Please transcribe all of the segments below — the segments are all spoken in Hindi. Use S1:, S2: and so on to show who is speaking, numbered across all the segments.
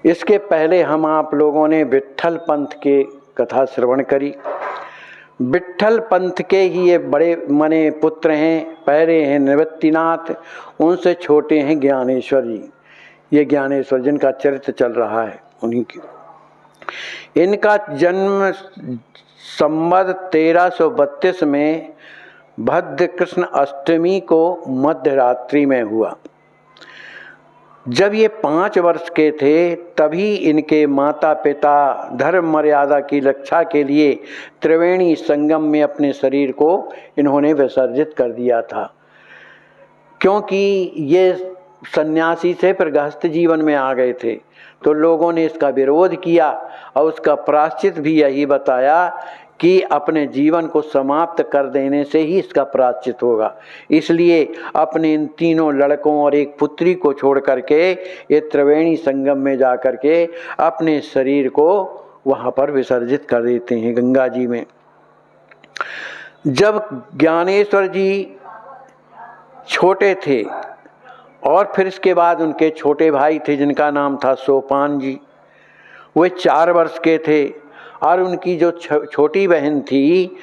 S1: इसके पहले हम आप लोगों ने विट्ठल पंथ के कथा श्रवण करी। विट्ठल पंथ के ही ये बड़े मने पुत्र हैं। पहले हैं निवृत्तिनाथ, उनसे छोटे हैं ज्ञानेश्वर जी। ये ज्ञानेश्वर जिनका चरित्र चल रहा है उन्हीं की। इनका जन्म संवत 1332 में भद्र कृष्ण अष्टमी को मध्य रात्रि में हुआ। जब ये 5 वर्ष के थे तभी इनके माता पिता धर्म मर्यादा की रक्षा के लिए त्रिवेणी संगम में अपने शरीर को इन्होंने विसर्जित कर दिया था, क्योंकि ये सन्यासी से फिर गृहस्थ जीवन में आ गए थे। तो लोगों ने इसका विरोध किया और उसका प्रायश्चित भी यही बताया कि अपने जीवन को समाप्त कर देने से ही इसका प्रायश्चित होगा। इसलिए अपने इन 3 लड़कों और एक पुत्री को छोड़ करके ये त्रिवेणी संगम में जा करके अपने शरीर को वहाँ पर विसर्जित कर देते हैं गंगा जी में। जब ज्ञानेश्वर जी छोटे थे और फिर इसके बाद उनके छोटे भाई थे जिनका नाम था सोपान जी, वे 4 वर्ष के थे और उनकी जो छोटी बहन थी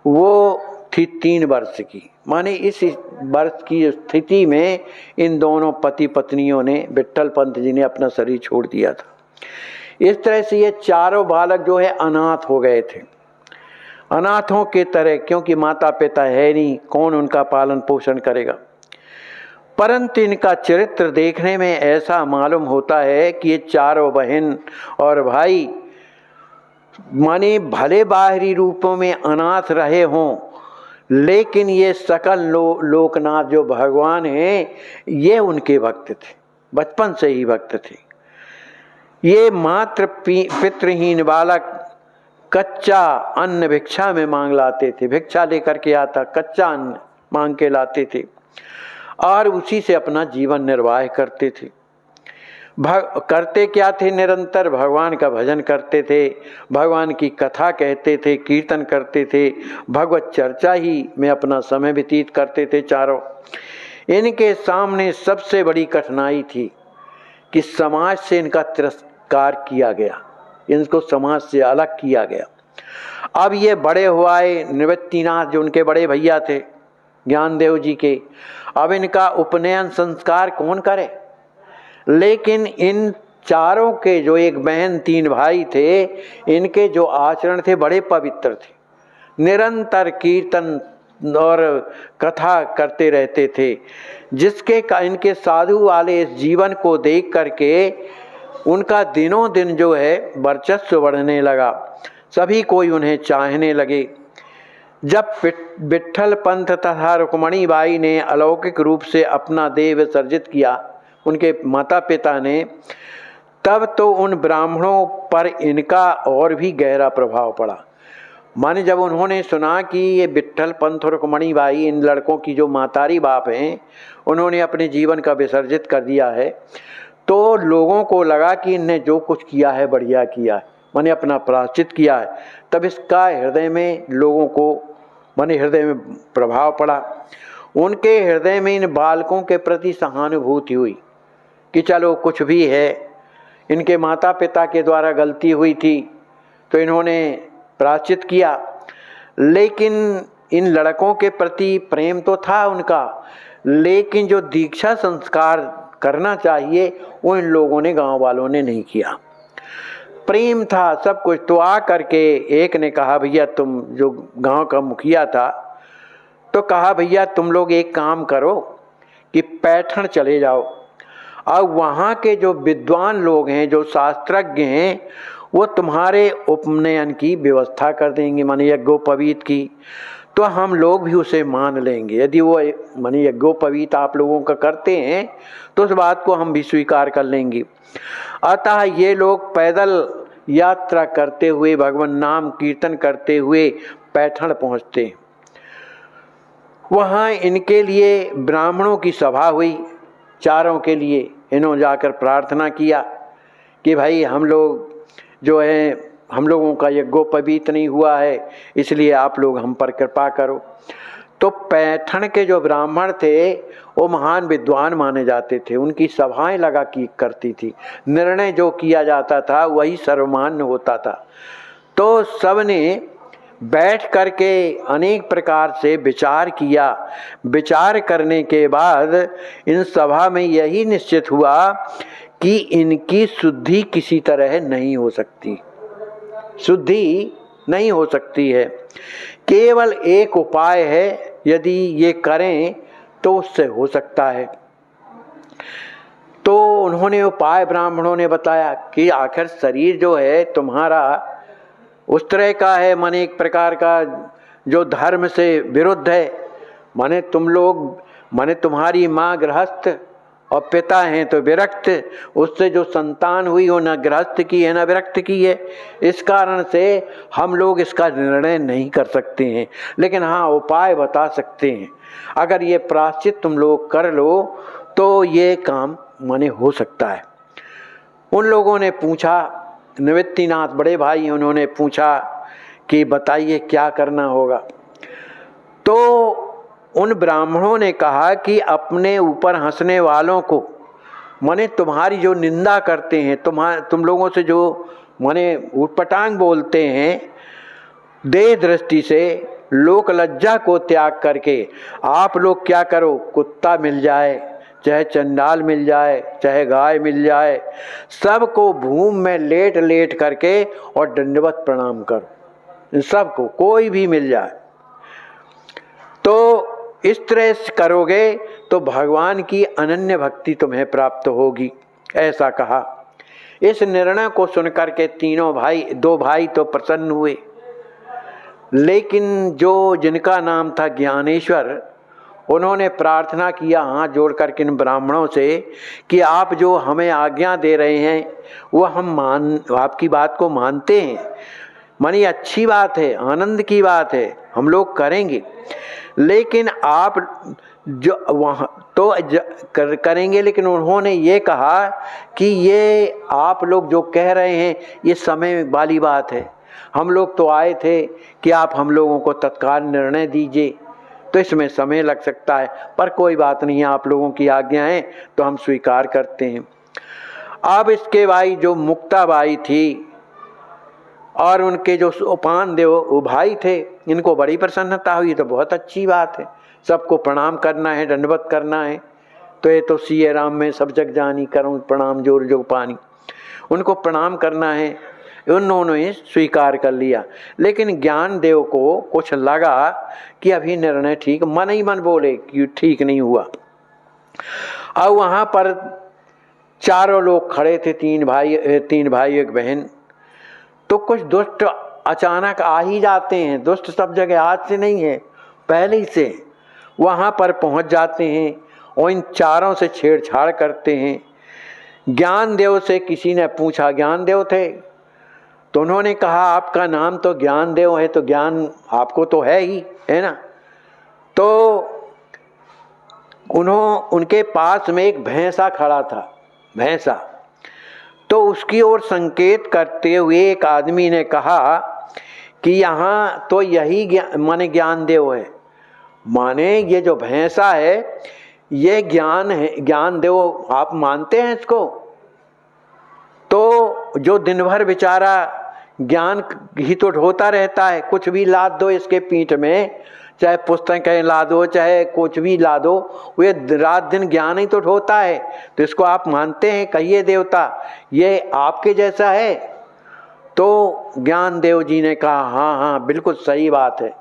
S1: वो थी 3 वर्ष की। माने इस वर्ष की स्थिति में इन दोनों पति पत्नियों ने, विट्ठल पंत जी ने अपना शरीर छोड़ दिया था। इस तरह से ये चारों बालक जो है अनाथ हो गए थे, अनाथों के तरह, क्योंकि माता पिता है नहीं, कौन उनका पालन पोषण करेगा। परंतु इनका चरित्र देखने में ऐसा मालूम होता है कि ये चारों बहन और भाई माने भले बाहरी रूपों में अनाथ रहे हों, लेकिन ये सकल लोकनाथ जो भगवान हैं ये उनके भक्त थे, बचपन से ही भक्त थे। ये मात्र पितृहीन बालक कच्चा अन्न भिक्षा में मांग लाते थे, भिक्षा लेकर के आता कच्चा अन्न मांग के लाते थे और उसी से अपना जीवन निर्वाह करते थे। करते क्या थे? निरंतर भगवान का भजन करते थे, भगवान की कथा कहते थे, कीर्तन करते थे, भगवत चर्चा ही में अपना समय व्यतीत करते थे चारों। इनके सामने सबसे बड़ी कठिनाई थी कि समाज से इनका तिरस्कार किया गया, इनको समाज से अलग किया गया। अब ये बड़े हुए निवृत्तिनाथ जो उनके बड़े भैया थे ज्ञानदेव जी के, अब इनका उपनयन संस्कार कौन करे? लेकिन इन चारों के जो एक बहन 3 भाई थे, इनके जो आचरण थे बड़े पवित्र थे, निरंतर कीर्तन और कथा करते रहते थे, जिसके इनके साधु वाले इस जीवन को देख करके उनका दिनों दिन जो है वर्चस्व बढ़ने लगा, सभी कोई उन्हें चाहने लगे। जब विट्ठल पंत तथा रुक्मणी बाई ने अलौकिक रूप से अपना देह विसर्जित किया उनके माता पिता ने, तब तो उन ब्राह्मणों पर इनका और भी गहरा प्रभाव पड़ा। माने जब उन्होंने सुना कि ये विट्ठल पंत और रुक्मणी बाई इन लड़कों की जो मातारी बाप हैं उन्होंने अपने जीवन का विसर्जित कर दिया है, तो लोगों को लगा कि इनने जो कुछ किया है बढ़िया किया है, माने अपना प्रायश्चित किया है। तब इसका हृदय में लोगों को माने हृदय में प्रभाव पड़ा। उनके हृदय में इन बालकों के प्रति सहानुभूति हुई कि चलो कुछ भी है, इनके माता पिता के द्वारा गलती हुई थी तो इन्होंने प्रायश्चित किया। लेकिन इन लड़कों के प्रति प्रेम तो था उनका, लेकिन जो दीक्षा संस्कार करना चाहिए वो इन लोगों ने, गांव वालों ने नहीं किया। प्रेम था सब कुछ, तो आ करके एक ने कहा, भैया तुम जो गांव का मुखिया था, तो कहा भैया तुम लोग एक काम करो कि पैठण चले जाओ और वहाँ के जो विद्वान लोग हैं, जो शास्त्रज्ञ हैं, वो तुम्हारे उपनयन की व्यवस्था कर देंगे, माने यज्ञोपवीत की, तो हम लोग भी उसे मान लेंगे। यदि वो माने यज्ञोपवीत आप लोगों का करते हैं तो उस बात को हम भी स्वीकार कर लेंगे। अतः ये लोग पैदल यात्रा करते हुए भगवान नाम कीर्तन करते हुए पैठण पहुँचते। वहाँ इनके लिए ब्राह्मणों की सभा हुई, चारों के लिए। इन्होंने जाकर प्रार्थना किया कि भाई हम लोग जो है, हम लोगों का यज्ञोपवीत नहीं हुआ है, इसलिए आप लोग हम पर कृपा करो। तो पैठण के जो ब्राह्मण थे वो महान विद्वान माने जाते थे। उनकी सभाएं लगा की करती थी, निर्णय जो किया जाता था वही सर्वमान्य होता था। तो सबने बैठ करके अनेक प्रकार से विचार किया। विचार करने के बाद इन सभा में यही निश्चित हुआ कि इनकी शुद्धि किसी तरह नहीं हो सकती, शुद्धि नहीं हो सकती है। केवल एक उपाय है, यदि ये करें तो उससे हो सकता है। तो उन्होंने उपाय ब्राह्मणों ने बताया कि आखिर शरीर जो है तुम्हारा उस तरह का है, माने एक प्रकार का जो धर्म से विरुद्ध है। माने तुम लोग, माने तुम्हारी माँ गृहस्थ और पिता हैं तो विरक्त, उससे जो संतान हुई हो न गृहस्थ की है न विरक्त की है। इस कारण से हम लोग इसका निर्णय नहीं कर सकते हैं, लेकिन हाँ उपाय बता सकते हैं। अगर ये प्रायश्चित तुम लोग कर लो तो ये काम माने हो सकता है। उन लोगों ने पूछा, निवृत्तिनाथ बड़े भाई उन्होंने पूछा कि बताइए क्या करना होगा। तो उन ब्राह्मणों ने कहा कि अपने ऊपर हंसने वालों को, माने तुम्हारी जो निंदा करते हैं, तुम लोगों से जो माने उटपटांग बोलते हैं, देह दृष्टि से लोक लज्जा को त्याग करके आप लोग क्या करो, कुत्ता मिल जाए, चाहे चंडाल मिल जाए, चाहे गाय मिल जाए, सबको भूमि में लेट लेट करके और दंडवत प्रणाम करो, सबको कोई भी मिल जाए। तो इस तरह से करोगे तो भगवान की अनन्य भक्ति तुम्हें प्राप्त होगी, ऐसा कहा। इस निर्णय को सुनकर के तीनों भाई, दो भाई तो प्रसन्न हुए, लेकिन जो जिनका नाम था ज्ञानेश्वर, उन्होंने प्रार्थना किया हाथ जोड़ करके इन ब्राह्मणों से कि आप जो हमें आज्ञा दे रहे हैं वो हम आपकी बात को मानते हैं, मानी अच्छी बात है, आनंद की बात है, हम लोग करेंगे, लेकिन आप जो वहाँ तो करेंगे। लेकिन उन्होंने ये कहा कि ये आप लोग जो कह रहे हैं ये समय वाली बात है, हम लोग तो आए थे कि आप हम लोगों को तत्काल निर्णय दीजिए, तो इसमें समय लग सकता है, पर कोई बात नहीं है, आप लोगों की आज्ञा है तो हम स्वीकार करते हैं। अब इसके भाई जो मुक्ताबाई थी और उनके जो सोपान देव वो भाई थे, इनको बड़ी प्रसन्नता हुई, तो बहुत अच्छी बात है, सबको प्रणाम करना है, दंडवत करना है, तो ये तो सिए राम में सब जग जानी, करूँ प्रणाम जोर जो पानी, उनको प्रणाम करना है। उन्होंने स्वीकार कर लिया। लेकिन ज्ञान देव को कुछ लगा कि अभी निर्णय ठीक, मन ही मन बोले कि ठीक नहीं हुआ। अब वहाँ पर चारों लोग खड़े थे, तीन भाई एक बहन। तो कुछ दुष्ट अचानक आ ही जाते हैं, दुष्ट सब जगह आज से नहीं है, पहले ही से वहाँ पर पहुँच जाते हैं और इन चारों से छेड़छाड़ करते हैं। ज्ञानदेव से किसी ने पूछा, ज्ञानदेव थे, तो उन्होंने कहा आपका नाम तो ज्ञानदेव है, तो ज्ञान आपको तो है ही, है ना। तो उनके पास में एक भैंसा खड़ा था, भैंसा। तो उसकी ओर संकेत करते हुए एक आदमी ने कहा कि यहाँ तो यही माने ज्ञानदेव है, माने ये जो भैंसा है ये ज्ञान है, ज्ञानदेव आप मानते हैं इसको? तो जो दिन भर बेचारा ज्ञान ही तो ढोता रहता है, कुछ भी लाद दो इसके पीठ में, चाहे पुस्तकें ला दो, चाहे कुछ भी ला दो, वे रात दिन ज्ञान ही तो ढोता है, तो इसको आप मानते हैं? कहिए देवता, ये आपके जैसा है? तो ज्ञानदेव जी ने कहा हाँ हाँ बिल्कुल सही बात है,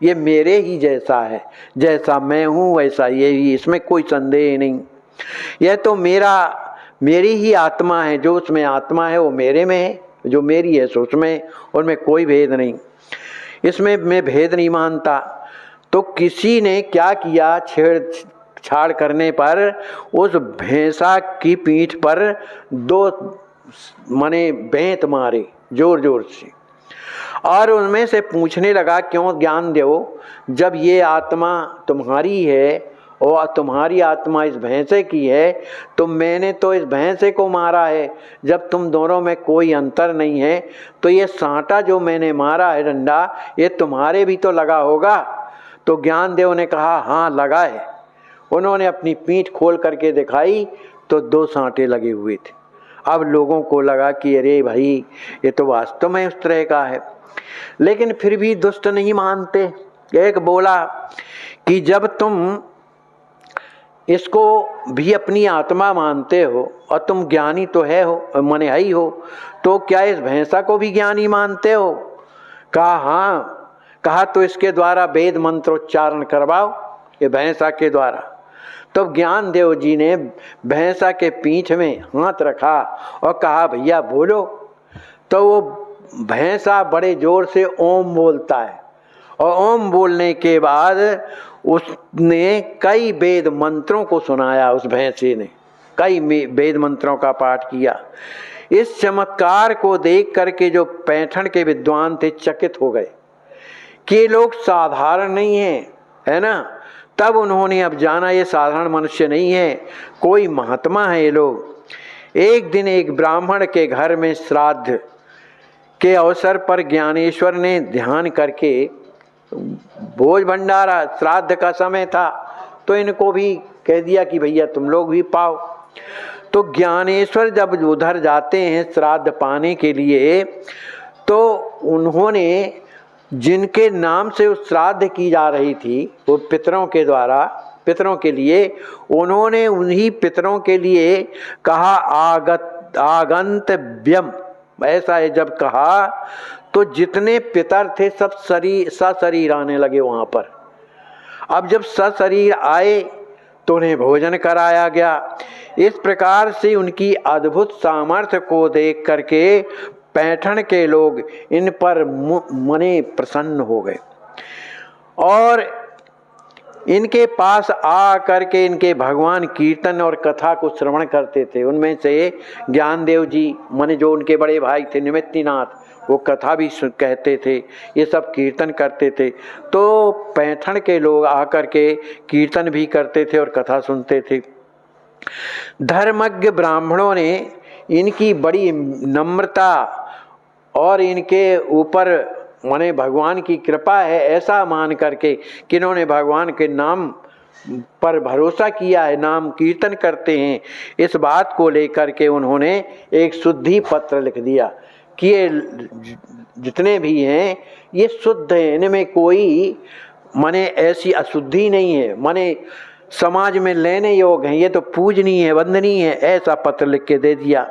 S1: ये मेरे ही जैसा है, जैसा मैं हूँ वैसा ये ही, इसमें कोई संदेह नहीं। यह तो मेरी ही आत्मा है, जो उसमें आत्मा है वो मेरे में है, जो मेरी है सो उसमें, उनमें कोई भेद नहीं, इसमें मैं भेद नहीं मानता। तो किसी ने क्या किया, छेड़छाड़ करने पर उस भैंसा की पीठ पर दो माने बेंत मारे जोर जोर से, और उनमें से पूछने लगा क्यों ज्ञानदेव, जब ये आत्मा तुम्हारी है और तुम्हारी आत्मा इस भैंसे की है, तो मैंने तो इस भैंसे को मारा है, जब तुम दोनों में कोई अंतर नहीं है, तो ये सांटा जो मैंने मारा है डंडा, ये तुम्हारे भी तो लगा होगा। तो ज्ञानदेव ने कहा हाँ लगा है। उन्होंने अपनी पीठ खोल करके दिखाई तो 2 सांटे लगे हुए थे। अब लोगों को लगा कि अरे भाई ये तो वास्तव में उस तरह का है, लेकिन फिर भी दुष्ट नहीं मानते। एक बोला कि जब तुम इसको भी अपनी आत्मा मानते हो और तुम ज्ञानी तो है हो, मने ही हो, तो क्या इस भैंसा को भी ज्ञानी मानते हो? कहा हाँ। कहा तो इसके द्वारा वेद मंत्रोच्चारण करवाओ, ये भैंसा के द्वारा। तो ज्ञान देव जी ने भैंसा के पीठ में हाथ रखा और कहा भैया बोलो। तो वो भैंसा बड़े जोर से ओम बोलता है और ओम बोलने के बाद उसने कई वेद मंत्रों को सुनाया। उस भैंसे ने कई वेद मंत्रों का पाठ किया। इस चमत्कार को देख करके जो पैठण के विद्वान थे चकित हो गए कि ये लोग साधारण नहीं हैं, है ना। तब उन्होंने अब जाना ये साधारण मनुष्य नहीं है, कोई महात्मा है ये लोग। एक दिन एक ब्राह्मण के घर में श्राद्ध के अवसर पर ज्ञानेश्वर ने ध्यान करके, भोज भंडारा श्राद्ध का समय था, तो इनको भी कह दिया कि भैया तुम लोग भी पाओ। तो ज्ञानेश्वर जब उधर जाते हैं श्राद्ध पाने के लिए, तो उन्होंने जिनके नाम से उस श्राद्ध की जा रही थी वो पितरों के द्वारा, पितरों के लिए, उन्होंने उन्हीं पितरों के लिए कहा आगंतव्यम। ऐसा है जब कहा तो जितने पितर थे सब सशरीर आने लगे वहाँ पर। अब जब सशरीर आए तो उन्हें भोजन कराया गया। इस प्रकार से उनकी अद्भुत सामर्थ्य को देख करके पैठण के लोग इन पर मने प्रसन्न हो गए और इनके पास आ करके इनके भगवान कीर्तन और कथा को श्रवण करते थे। उनमें से ज्ञानदेव जी माने जो उनके बड़े भाई थे निमित्तिनाथ, वो कथा भी कहते थे, ये सब कीर्तन करते थे। तो पैठण के लोग आकर के कीर्तन भी करते थे और कथा सुनते थे। धर्मज्ञ ब्राह्मणों ने इनकी बड़ी नम्रता और इनके ऊपर माने भगवान की कृपा है ऐसा मान करके कि इन्होंने भगवान के नाम पर भरोसा किया है, नाम कीर्तन करते हैं, इस बात को लेकर के उन्होंने एक शुद्धि पत्र लिख दिया कि ये जितने भी हैं ये शुद्ध हैं, इनमें कोई माने ऐसी अशुद्धि नहीं है, माने समाज में लेने योग्य हैं, ये तो पूजनीय है, वंदनीय है, ऐसा पत्र लिख के दे दिया।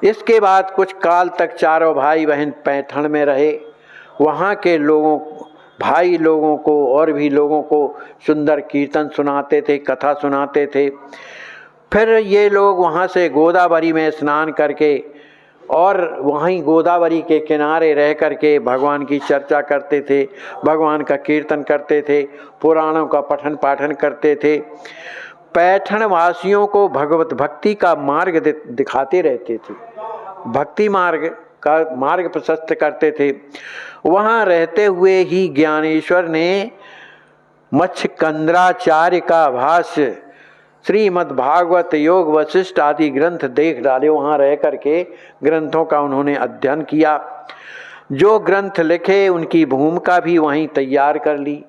S1: इसके बाद कुछ काल तक चारों भाई बहन पैठण में रहे। वहाँ के लोगों, भाई लोगों को और भी लोगों को सुंदर कीर्तन सुनाते थे, कथा सुनाते थे। फिर ये लोग वहाँ से गोदावरी में स्नान करके और वहीं गोदावरी के किनारे रह करके भगवान की चर्चा करते थे, भगवान का कीर्तन करते थे, पुराणों का पठन पाठन करते थे। पैठण वासियों को भगवत भक्ति का मार्ग दिखाते रहते थे, भक्ति मार्ग का मार्ग प्रशस्त करते थे। वहाँ रहते हुए ही ज्ञानेश्वर ने मच्छकंद्राचार्य का भाष्य, श्रीमद् भागवत, योग वशिष्ठ आदि ग्रंथ देख डाले। वहाँ रह करके ग्रंथों का उन्होंने अध्ययन किया। जो ग्रंथ लिखे उनकी भूमिका भी वहीं तैयार कर ली।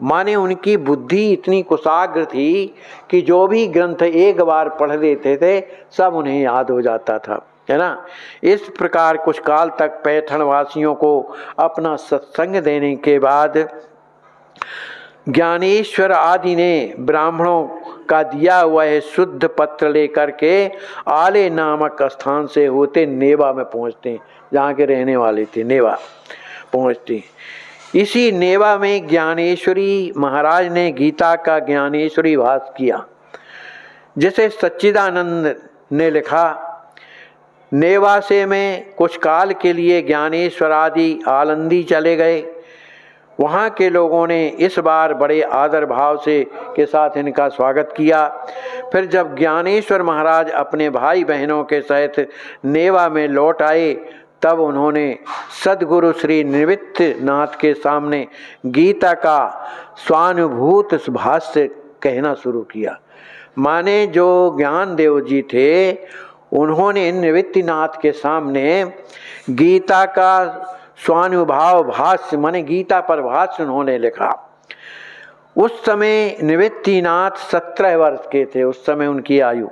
S1: माने उनकी बुद्धि इतनी कुशाग्र थी कि जो भी ग्रंथ एक बार पढ़ लेते थे सब उन्हें याद हो जाता था, है ना। इस प्रकार कुछ काल तक पैठण वासियों को अपना सत्संग देने के बाद ज्ञानेश्वर आदि ने ब्राह्मणों का दिया हुआ है शुद्ध पत्र लेकर के आले नामक स्थान से होते नेवा में पहुँचते, जहाँ के रहने वाले थे, नेवा पहुँचते। इसी नेवा में ज्ञानेश्वरी महाराज ने गीता का ज्ञानेश्वरी भाष्य किया, जिसे सच्चिदानंद ने लिखा। नेवा से में कुछ काल के लिए ज्ञानेश्वर आदि आलंदी चले गए। वहाँ के लोगों ने इस बार बड़े आदर भाव से के साथ इनका स्वागत किया। फिर जब ज्ञानेश्वर महाराज अपने भाई बहनों के सहित नेवा में लौट आए, तब उन्होंने सद्गुरु श्री निवृत्तनाथ के सामने गीता का स्वानुभूत भाष्य कहना शुरू किया। माने जो ज्ञानदेव जी थे उन्होंने निवृत्तिनाथ के सामने गीता का स्वानुभाव भाष्य माने गीता पर भाष्य उन्होंने लिखा। उस समय निवृत्तिनाथ 17 वर्ष के थे, उस समय उनकी आयु।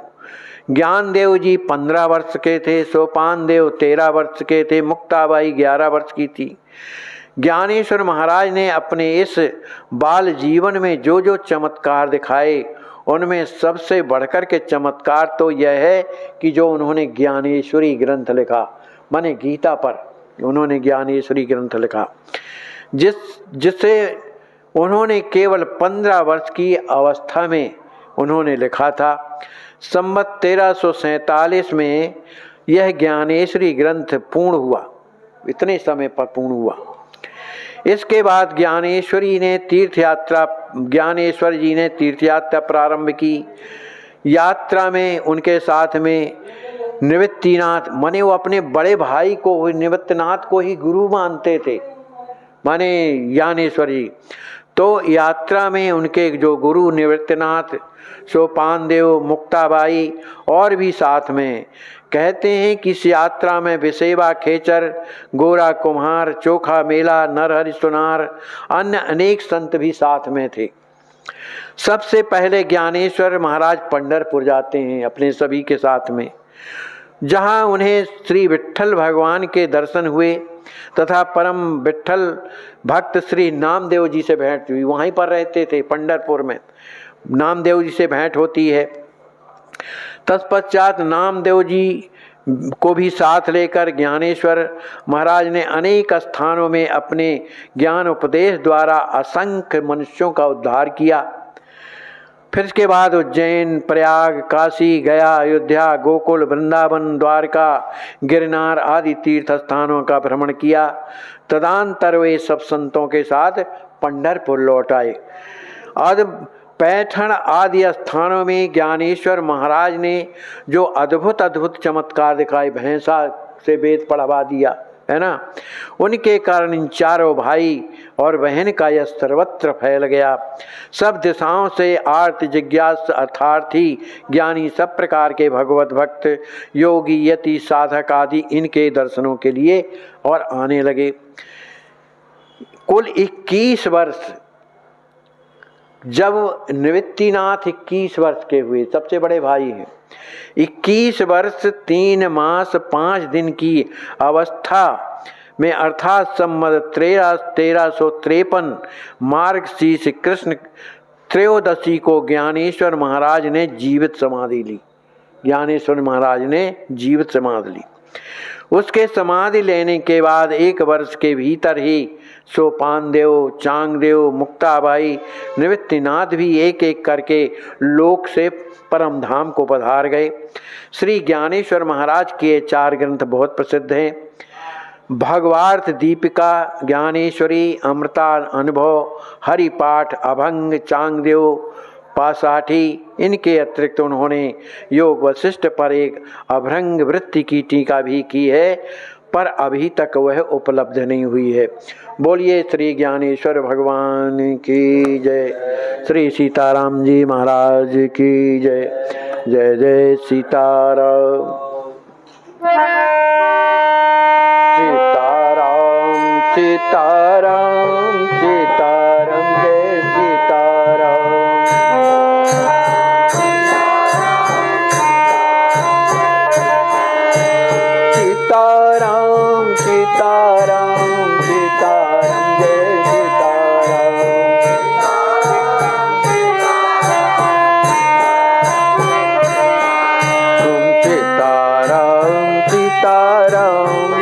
S1: ज्ञानदेव जी 15 वर्ष के थे, सोपान देव 13 वर्ष के थे, मुक्ताबाई 11 वर्ष की थी। ज्ञानेश्वर महाराज ने अपने इस बाल जीवन में जो जो चमत्कार दिखाए, उनमें सबसे बढ़कर के चमत्कार तो यह है कि जो उन्होंने ज्ञानेश्वरी ग्रंथ लिखा, माने गीता पर उन्होंने ज्ञानेश्वरी ग्रंथ लिखा, जिसे उन्होंने केवल 15 वर्ष की अवस्था में उन्होंने लिखा था। संवत 1347 में यह ज्ञानेश्वरी ग्रंथ पूर्ण हुआ, इतने समय पर पूर्ण हुआ। इसके बाद ज्ञानेश्वर जी ने तीर्थ यात्रा प्रारंभ की। यात्रा में उनके साथ में निवृत्तिनाथ, माने वो अपने बड़े भाई को, निवृत्तिनाथ को ही गुरु मानते थे, माने ज्ञानेश्वर जी। तो यात्रा में उनके जो गुरु निवृत्तिनाथ, सोपान देव, मुक्ताबाई और भी साथ में। कहते हैं कि इस यात्रा में विसेवा खेचर, गोरा कुम्हार, चोखा मेला, नरहरि सुनार, अन्य अनेक संत भी साथ में थे। सबसे पहले ज्ञानेश्वर महाराज पंढरपुर जाते हैं अपने सभी के साथ में, जहां उन्हें श्री विट्ठल भगवान के दर्शन हुए तथा परम विट्ठल भक्त श्री नामदेव जी से भेंट हुई। वहीं पर रहते थे पंढरपुर में, नामदेव जी से भेंट होती है। तत्पश्चात नामदेव जी को भी साथ लेकर ज्ञानेश्वर महाराज ने अनेक स्थानों में अपने ज्ञान उपदेश द्वारा असंख्य मनुष्यों का उद्धार किया। फिर इसके बाद उज्जैन, प्रयाग, काशी, गया, अयोध्या, गोकुल, वृंदावन, द्वारका, गिरनार आदि तीर्थ स्थानों का भ्रमण किया। तदंतर वे सब संतों के साथ पंढरपुर लौट आए। अब पैठण आदि स्थानों में ज्ञानेश्वर महाराज ने जो अद्भुत अद्भुत चमत्कार दिखाए, भैंसा से वेद पढ़वा दिया, है ना, उनके कारण इन चारों भाई और बहन का यश सर्वत्र फैल गया। सब दिशाओं से आर्त जिज्ञास अर्थार्थी ज्ञानी सब प्रकार के भगवत भक्त, योगी, यति, साधक आदि इनके दर्शनों के लिए और आने लगे। कुल 21 वर्ष, जब निवृत्तिनाथ 21 वर्ष के हुए, सबसे बड़े भाई हैं, 21 वर्ष 3 मास 5 दिन की अवस्था में अर्थात संवत 1353 मार्गशीर्ष कृष्ण त्रयोदशी को ज्ञानेश्वर महाराज ने जीवित समाधि ली। ज्ञानेश्वर महाराज ने जीवित समाधि ली। उसके समाधि लेने के बाद 1 वर्ष के भीतर ही सोपान देव, चांग देव, मुक्ताबाई, निवृत्तिनाथ भी एक एक करके लोक से परम धाम को पधार गए। श्री ज्ञानेश्वर महाराज के 4 ग्रंथ बहुत प्रसिद्ध हैं। भगवार्थ दीपिका, ज्ञानेश्वरी, अमृता अनुभव, हरिपाठ, अभंग, चांगदेव, पासाठी। इनके अतिरिक्त उन्होंने योग वशिष्ठ पर एक अभ्रंग वृत्ति की टीका भी की है, पर अभी तक वह उपलब्ध नहीं हुई है। बोलिए श्री ज्ञानेश्वर भगवान की जय। श्री सीताराम जी महाराज की जय। जय जय सीताराम। सीताराम सीताराम सीताराम जय सीताराम। सीताराम सीताराम सीताराम जय सीताराम। तुम सीताराम सीताराम